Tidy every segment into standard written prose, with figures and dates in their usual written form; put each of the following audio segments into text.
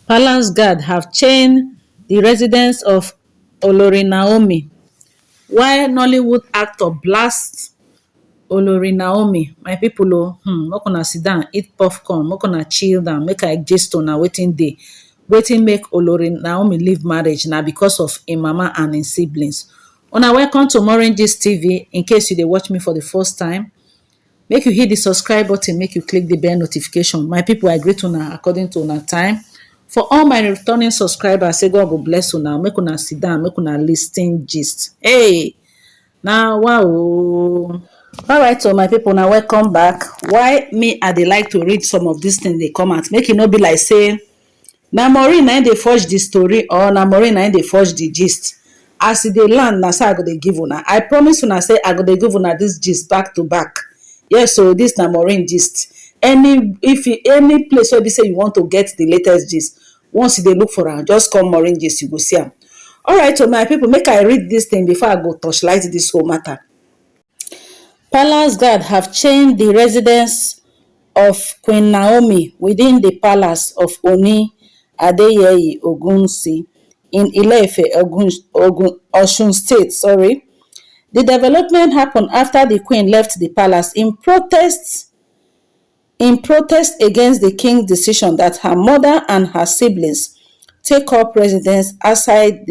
Palace guard have chained the residence of Olori Naomi, while Nollywood actor blasts Olori Naomi. My people oh, make una sit down, eat popcorn, make una chill down, make I gist una wetin dey. Wetin make Olori Naomi leave marriage na because of im mama and im siblings. Una welcome to MAUREEN'S TV. In case you dey watch me for the first time, make you hit the subscribe button, make you click the bell notification. My people, I greet una according to una time. For all my returning subscribers, say God go bless una, make una sit down, make una lis ten gist. Hey, now wow. Alright, so my people, now welcome back. Why me I dey like to read some of these things they come out, make it not be like say na Maureen na dey forge the story or na Maureen na dey forge the gist. As e dey land, na so I go dey give una. I promise una say I go dey give una this gist back to back. Yes, so this na Maureen gist. Any place where be say you want to get the latest gist, once you dey look for am, just call Maureen gist, you go see am. Alright, so my people, make I read this thing before I go torchlight this whole matter. Palace guard have chained the residence of Queen Naomi within the palace of Ooni Adeyeye Ogunsi in Ile-Ife, Osun State. The development happened after the queen left the palace in protest against the king's decision that her mother and her siblings take up residence outside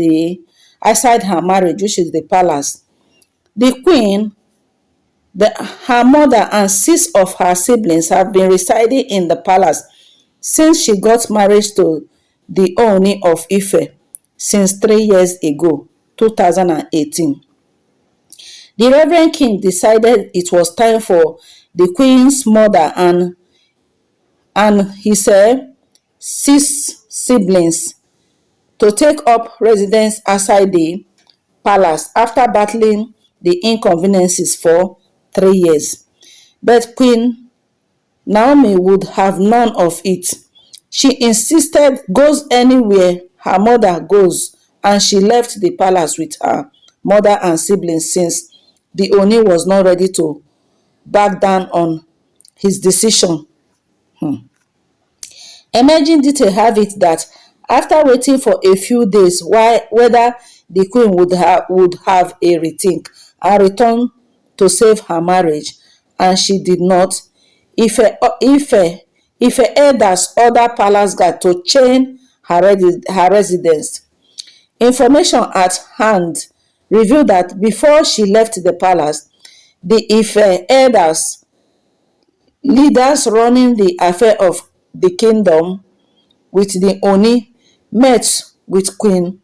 her marriage, which is the palace. The queen, her mother and 6 of her siblings have been residing in the palace since she got married to the Ooni of Ife since 3 years ago, 2018. The Reverend King decided it was time for the queen's mother and his 6 siblings to take up residence outside the palace after battling the inconveniences for 3 years. But Queen Naomi would have none of it. She insisted goes anywhere her mother goes, and she left the palace with her mother and siblings since the Ooni was not ready to back down on his decision. Emerging detail have it that after waiting for a few days whether the queen would have a rethink and return to save her marriage, and she did not, Ife elders order palace guard to chain her residence. Information at hand revealed that before she left the palace, the Ife elders, leaders running the affair of the kingdom with the Ooni, met with Queen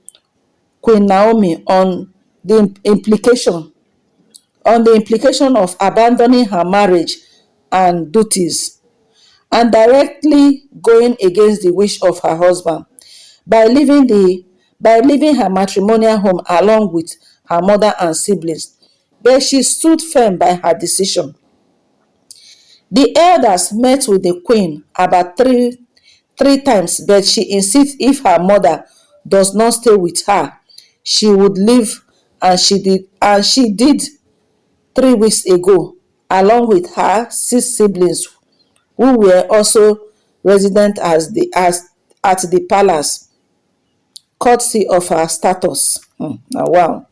Naomi on the implication of abandoning her marriage and duties and directly going against the wish of her husband by leaving her matrimonial home along with her mother and siblings. But she stood firm by her decision. The elders met with the queen about three times, but she insists if her mother does not stay with her, she would leave, and she did 3 weeks ago, along with her 6 siblings who were also resident at the palace, courtesy of her status. Now, wow.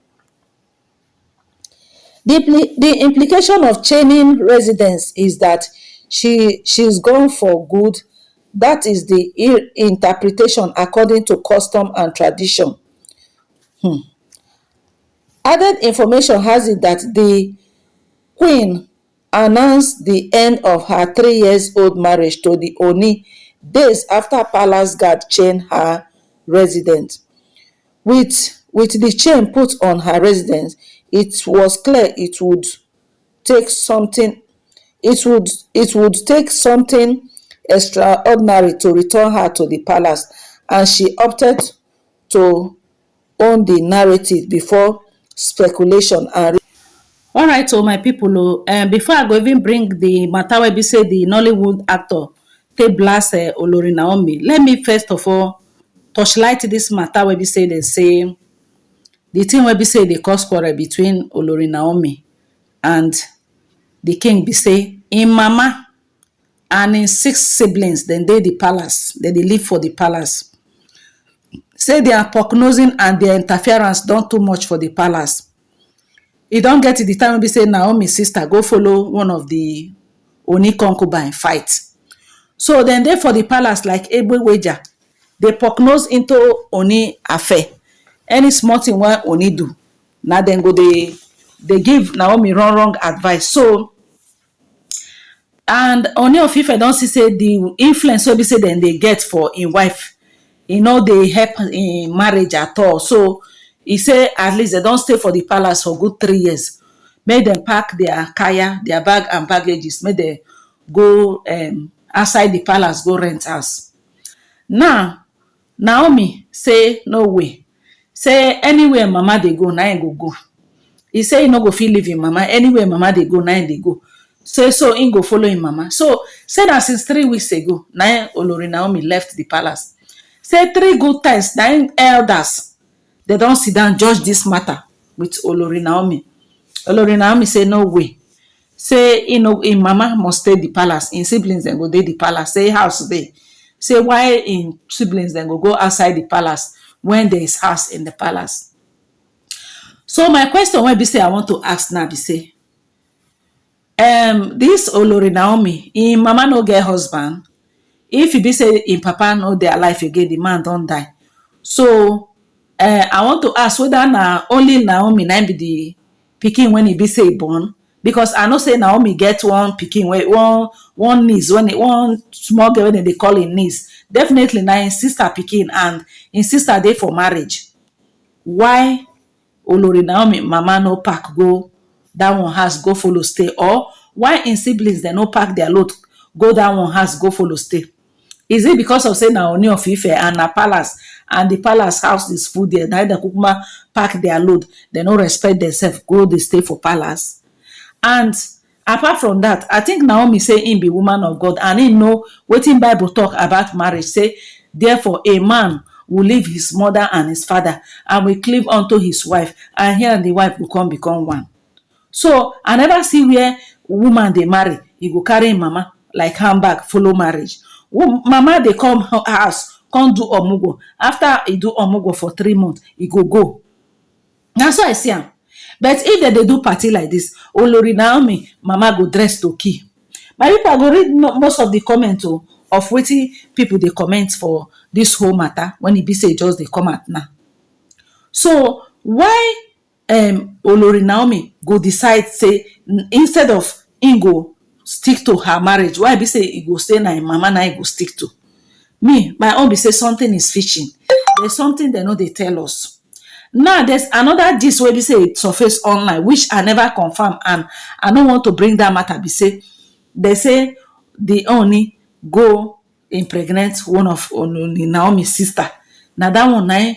The implication of chaining residence is that she's gone for good. That is the interpretation according to custom and tradition. Added information has it that the queen announced the end of her 3-year-old marriage to the Ooni days after palace guard chained her residence. With the chain put on her residence, it was clear it would take something extraordinary to return her to the palace, and she opted to own the narrative before speculation and. Alright, so my people, before I go even bring the matter wey be say the Nollywood actor take blast Olori Naomi, let me first of all torchlight this matter wey be say they say the thing wey be say dey cause quarrel between Olori Naomi and the king be say im mama and im 6 siblings dem dey the palace, dem dey live for the palace. say their prognosing and their interference don too much for the palace. E don get to the time wey be say Naomi sister go follow one of the Ooni concubine fight. So dem dey for the palace like egbeweja, dey prognose into Ooni affair. Any small thing wey Ooni do, na dem go dey give Naomi wrong advice. So, and Ooni of Ife don see say the influence wey be say dem dey get for im wife, e no dey help im marriage at all. So e say at least dem don stay for the palace for good 3 years, make dem pack their kaya, their bag and baggages, make dem go outside the palace go rent house. Now Naomi say no way, say anywhere mama dey go na im go go. E say e no go fit leave im mama, anywhere mama dey go na im dey go. Say so im go follow im mama. So say na since 3 weeks ago na im Olori Naomi left the palace. Say 3 good times na im elders they don sit down judge this matter with Olori Naomi. Olori Naomi say no way. Say im mama must stay the palace, im siblings dem go dey the palace. Say house dey. Say why im siblings dem go outside the palace when there is house in the palace. So my question wey be say I want to ask now be say, this Olori Naomi, im mama no get husband. If e be say im papa no dey alive again, the man don die. So I want to ask whether na only Naomi na be the pikin when e be say born, because I know say Naomi get one pikin, one niece, one small girl wey dem dey call im niece. Definitely na im sister pikin, and im sister dey for marriage. Why Olori Naomi mama no pack go that one house go follow stay, or why im siblings dem no pack their load go that one house go follow stay? Is it because of say na Ooni of Ife and na palace, and the palace house is full there, na dem kukuma pack their load, dem no respect themselves, go dey stay for palace? And apart from that, I think Naomi say im be woman of God, and im know wetin Bible talk about marriage. Say therefore a man will leave his mother and his father and will cleave unto his wife, and he and the wife will become one. So I never see where woman dey marry, e go carry im mama like handbag follow marriage. Mama dey come house come do omugo. After e do omugo for 3 months, e go. Na so I see am. But if they do party like this, Olori Naomi mama go dress to kill. My people, I go read most of the comments of wetin people dey comment for this whole matter when e be say just dey come out now. So why Olori Naomi go decide say instead of im go stick to her marriage, why be say e go stay na im mama na im go stick to? Me, my own be say something is fishing. There's something they know they tell us. Now there's another gist wey be say it surface online, which I never confirm, and I don't want to bring that matter. Be say they say the Ooni go impregnate one of Olori Naomi's sister. Now that one na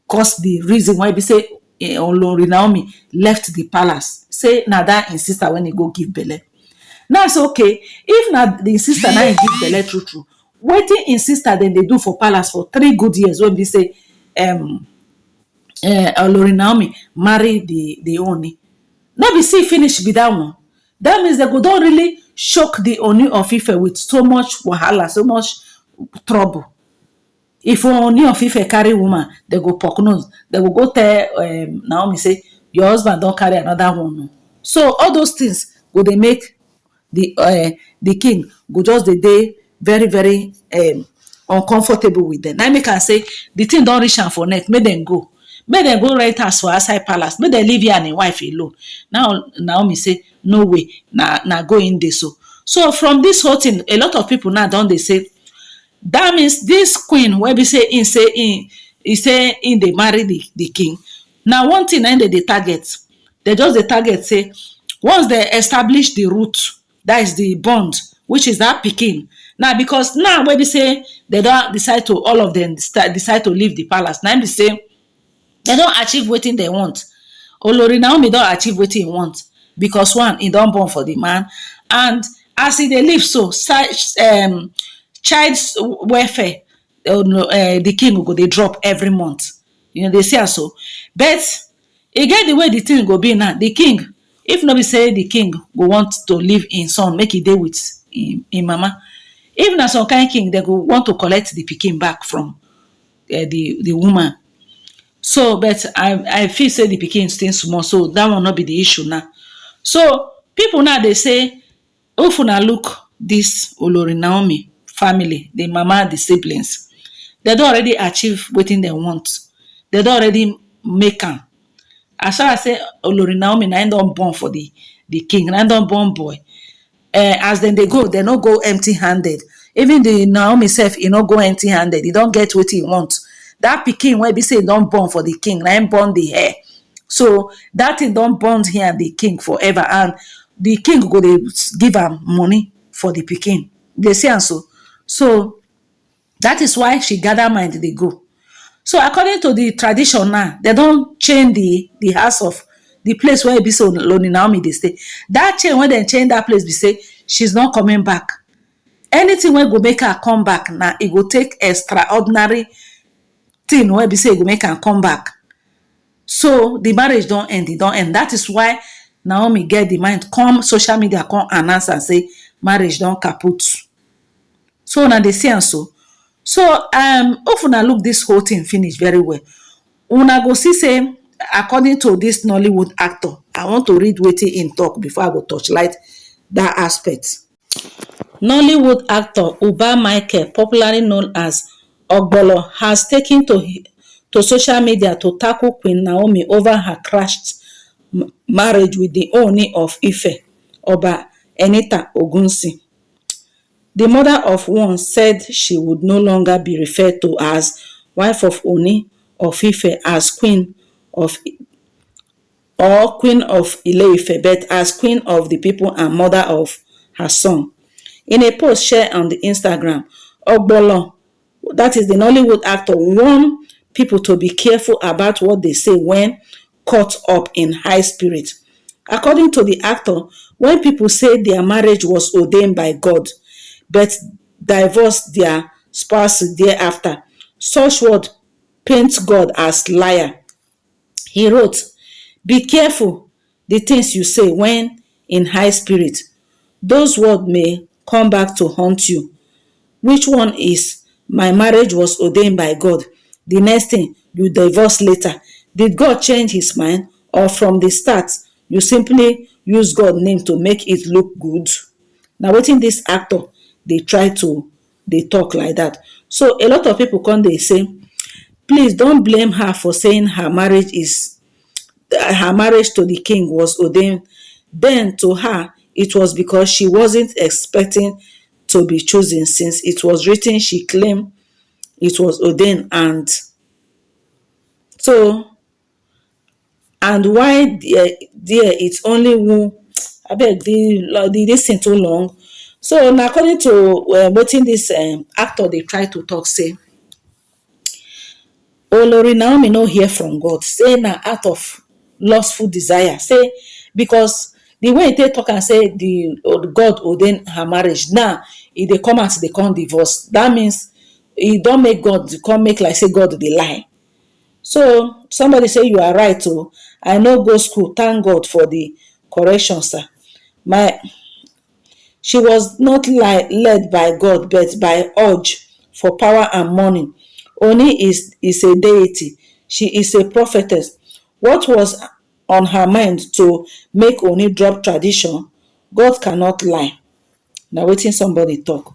cause the reason why be say Olori Naomi left the palace. Say na that im sister when he go give belle. Now it's okay if na the sister na give belle true. Wetin im sister dem dey do for palace for 3 good years when be say Olori Naomi marry the Ooni. No be see finish be that one. That means they go don really shock the Ooni of Ife with so much wahala, so much trouble. If Ooni of Ife carry woman, they go prognose. They will go tell Naomi say your husband don carry another one. So all those things go dey make the king go just dey very very uncomfortable with them. Now make am say the thing don reach am for neck, make dem go rent house for outside palace, make dem leave here and im wife alone. Now Naomi say no way, na go in there. So from this whole thing, a lot of people now don dey say that means this queen wey be say im say im dey marry the king. Now one thing na dey target, they just dey target say once they establish the root, that is the bond, which is that pikin. Now because now wey be say they don decide to, all of them decide to leave the palace, now be say they don achieve wetin they want. Olori Naomi don achieve wetin im want, because one, e don born for the man, and as e dey live so child welfare, the king go dey drop every month. They say so. But e get the way the thing go be now. The king, if no be say the king go want to leave im son make e dey with im mama, if na some kind king, they go want to collect the pikin back from the woman. So but I feel say the pikin still small, so that one not be the issue now. So people now they say, if una look this Olori Naomi family, the mama, the siblings, they don already achieve wetin dem want. They don already make am. As far as say Olori Naomi na im don born for the king, na im don born boy. As dem dey go, dem no go empty handed. Even the Naomi sef, e no go empty handed. E don get wetin e want. Dat pikin wey be say e don born for the king, na im born the heir. So dat thing don bond here the king forever, and the king go dey give am money for the pikin. Dey see am so. So that is why she gather mind dey go. So according to the tradition now, dem don change the house of the place where be say Olori Naomi dey stay. Dat change wey dem change dat place be say she's not coming back. Anything wey go make her come back na e go take extraordinary thing wey be say e go make am come back. So the marriage don end, e don end. That is why Naomi get the mind come social media come announce and say marriage don kaput. So una dey see am so. So if una look this whole thing finish very well, una go see say according to this Nollywood actor, I want to read wetin im talk before I go touchlight that aspect. Nollywood actor Uba Michael, popularly known as Ogbolo, has taken to social media to tackle Queen Naomi over her crashed marriage with the Ooni of Ife, Oba Enita Ogunsi. The mother of one said she would no longer be referred to as wife of Ooni of Ife as Queen of Ile-Ife, but as Queen of the people and mother of her son. In a post shared on the Instagram, Ogbolo, that is the Nollywood actor, warned people to be careful about what they say when caught up in high spirit. According to the actor, when people say their marriage was ordained by God, but divorced their spouse thereafter, such word paints God as liar. He wrote, "Be careful the things you say when in high spirit. Those words may come back to haunt you. Which one is, my marriage was ordained by God? The next thing, you divorce later. Did God change his mind, or from the start, you simply use God's name to make it look good?" Now, wetin this actor, they try to, they talk like that. So a lot of people come, they say, please don't blame her for saying her marriage to the king was ordained. Then to her, it was because she wasn't expecting to be chosen. Since it was written, she claimed it was ordained, and so, and why there it's only who I beg the this thing too long. So now according to wetin this actor they try to talk, say Olori Naomi no hear from God, say na out of lustful desire, say because the way they talk and say the God ordained her marriage, now if they come out they come divorce, that means e don't make God come make like say God dey lie. So somebody say you are right. Oh, I no go school, thank God for the correction, sir. She was not led by God, but by urge for power and money. Ooni is a deity. She is a prophetess. What was on her mind to make Ooni drop tradition? God cannot lie. Now wetin somebody talk.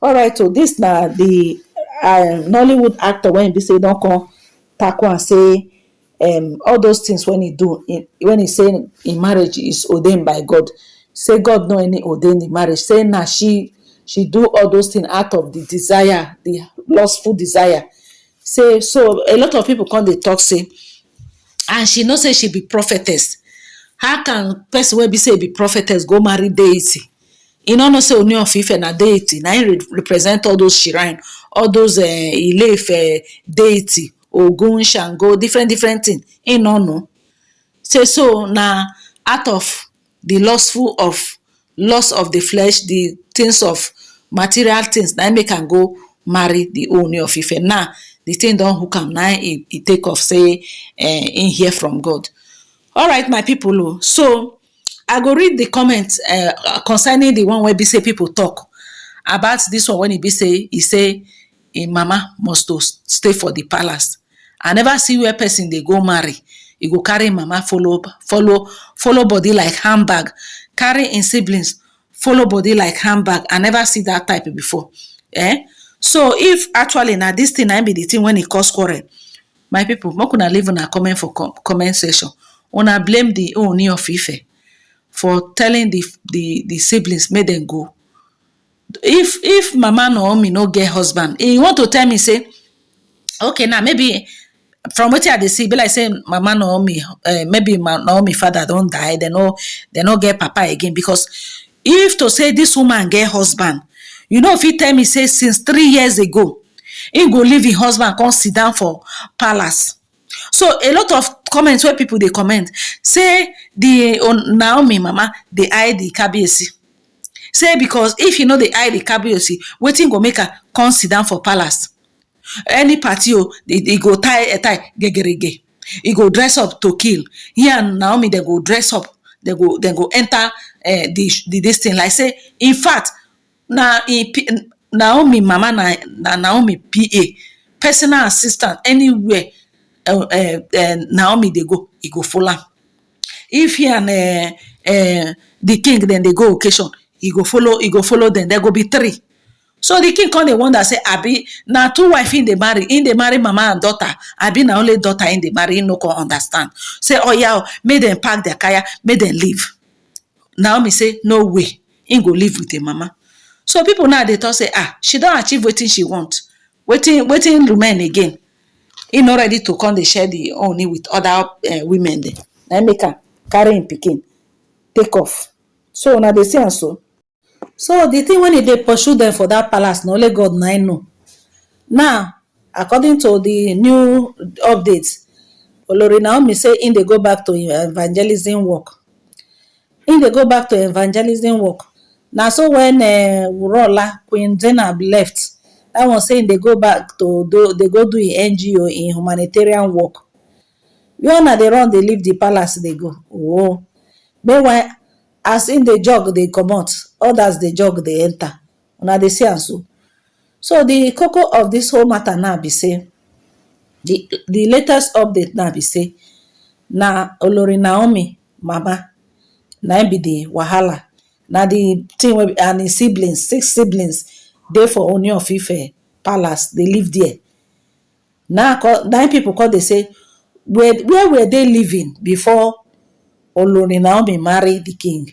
Alright, so this na the Nollywood actor when he say don come tackle and say all those things when he do, when he say in marriage is ordained by God. Say God no any ordain the marriage. Say now she do all those things out of the desire, the lustful desire. Say so a lot of people come they talk say, and she know say she be prophetess. How can person wey be say be prophetess go marry deity? You no know say Ooni of Ife na deity, na him represent all those shrine, all those Ile-Ife deity, Ogun, Shango, different thing. He no know. Say so na out of the lust of the flesh, the things of material things, na make am go marry the Ooni of Ife. Now the thing don hook am, now he take off say in hear from God. Alright, my people. So I go read the comments concerning the one where be say people talk about this one when he be say im mama must to stay for the palace. I never see where person dey go marry, e go carry im mama follow body like handbag, carry im siblings follow body like handbag. I never see that type before. So if actually na dis thing na im be the thing when e cause quarrel, my people, make una leave una comment for comment section. Una blame the Ooni of Ife for telling the siblings make dem go. If Mama Naomi no get husband, e want to tell me say, okay, now maybe from wetin I dey see, e be like say Mama Naomi, maybe Naomi father don die, they no get papa again. Because if to say this woman get husband, you know, if he tell me say since 3 years ago, he go leave his husband come sit down for palace. So a lot of comments where people they comment say the Naomi mama they hide the Kabiyesi. Say because if you know they hide the Kabiyesi, wetin go make her come sit down for palace. Any party they go tie gegerege. He go dress up to kill. Here and Naomi they go dress up. They go enter this thing. Like say, in fact, Naomi mama na Naomi PA, personal assistant, anywhere Naomi they go, he go follow. If he and the king then they go occasion, he go follow them. There go be 3. So the king come the one that say, Abi, na 2 wife in the marry mama and daughter. Abi na only daughter in the marry, he no can understand. Say, oh yeah, make them pack their kaya, make them leave. Naomi say, no way, he go live with the mama. So people now they talk say, she don't achieve wetin she want. Waiting remain again. He not ready to come, they share the Ooni with other women there. Now make her carry him pikin, take off. So now they say and so. So the thing when they pursue them for that palace, no only God na know. Now, according to the new updates, Olori Naomi say in they go back to evangelism work. In they go back to evangelism work. Now so when Wurola, Queen Zainab left, that one saying they go back to do NGO in humanitarian work. You know they run, they leave the palace, they go. Oh, meanwhile, as in the jog they come out, others the jog they enter. Now they say and so. So the cocoa of this whole matter now be say, the latest update now be say, na Olori Naomi mama na be the wahala. Now the thing and his siblings, 6 siblings, they for Ooni of Ife palace, they live there. Now people call they say, where were they living before Olori Naomi married the king?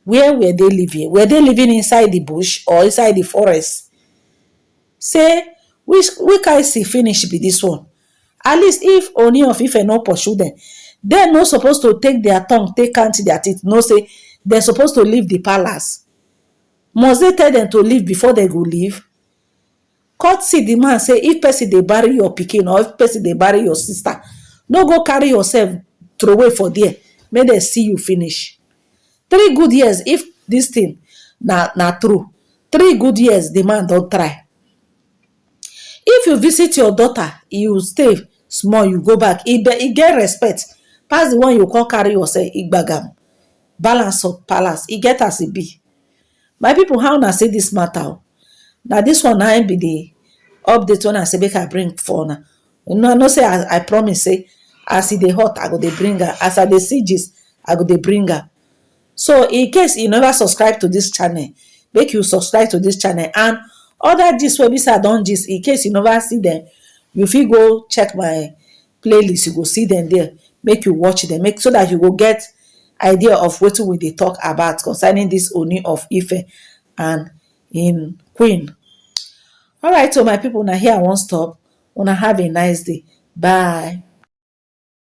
Where were they living? Were they living inside the bush or inside the forest? Say, which can see finish be this one? At least if Ooni of Ife no pursue them, they're not supposed to take their tongue, take count their teeth, no say they're supposed to leave the palace. Must they tell them to leave before they go leave? Court see the man say, if person they bury your pikin or if person they bury your sister, no go carry yourself throw away for there. May they see you finish. 3 good years, if this thing na true. 3 good years, the man don't try. If you visit your daughter, you stay small, you go back. He get respect. Pass the one you call carry yourself, igbagam. Balance of palace. He get as it be. My people, how na say this matter? Now this one now be the update when I say make I bring for now. You know, I know say I promise say as it dey hot, I go dey bring her. As I dey see gist, I go dey bring her. So in case you never subscribe to this channel, make you subscribe to this channel. And other gist wey be say I don gist, in case you never see them, you fit go check my playlist, you go see them there. Make you watch them, so that you go get idea of wetin we dey talk about concerning this Ooni of Ife and in Queen. Alright, so my people, now here I won't stop. Wanna have a nice day. Bye.